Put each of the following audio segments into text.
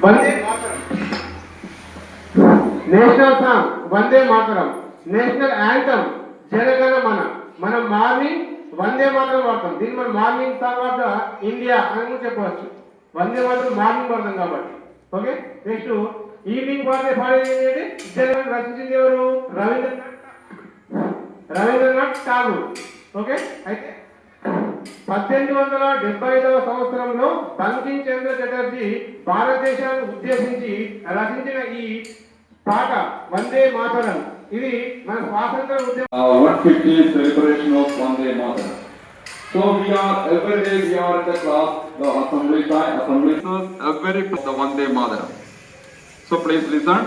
Vande Mataram, national song Vande Mataram, national anthem జనగణ మన. మనం మార్నింగ్ వందే మాతరం వాడతాం. దీన్ని మనం morning song of the India అని చెప్పవచ్చు. వందే మాతరం మార్నింగ్ వాడతాం కాబట్టి. ఓకే, నెక్స్ట్ ఈవినింగ్ పాడేది ఏంటి? జనగణ రచించింది ఎవరు? రవీంద్రనాథ్ ఠాగూర్. ఓకే, అయితే 1875వ సంవత్సరంలో బంకిం చంద్ర చటర్జీ భారతదేశాన్ని ఉద్దేశించి రచించిన ఈ పాట వందే మాతరం ఇది మన స్వాతంత్ర ఉద్యమం 150th celebration of Vande Mataram. So every day we are in the class, the assembly every the Vande Mataram. So please listen.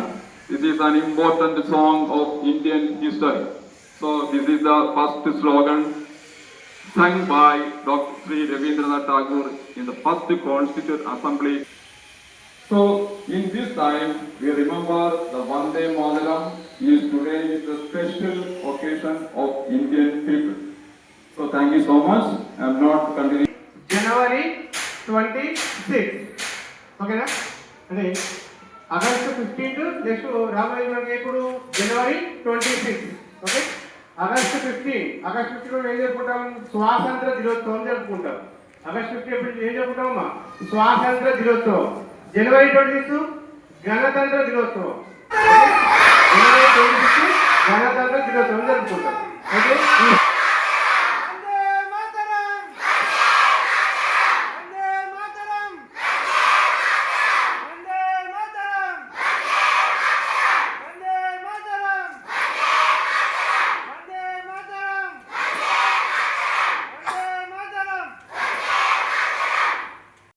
This is an important song of Indian history. So this is the first slogan sung by Dr. Sri Ravindranath Tagore in the first Constituent Assembly. So in this time we remember the Vande Mataram is today the special occasion of Indian people. So thank you so much. I am not continuing. January 26. Okay na? అంటే August 15 next రాబోయే మనకి ఇప్పుడు జనవరి 26. Okay, August 15 ఏం జరుపుకుంటాం? స్వాతంత్ర దినోత్సవం జరుపుకుంటాం. August 15 ఏం జరుపుకుంటామమ్మా? స్వాతంత్ర దినోత్సవం. జనవరి 26 గణతంత్ర దినోత్సవం. జనవరి 26 గణతంత్ర దినోత్సవం జరుపుకుంటాం. ఓకే.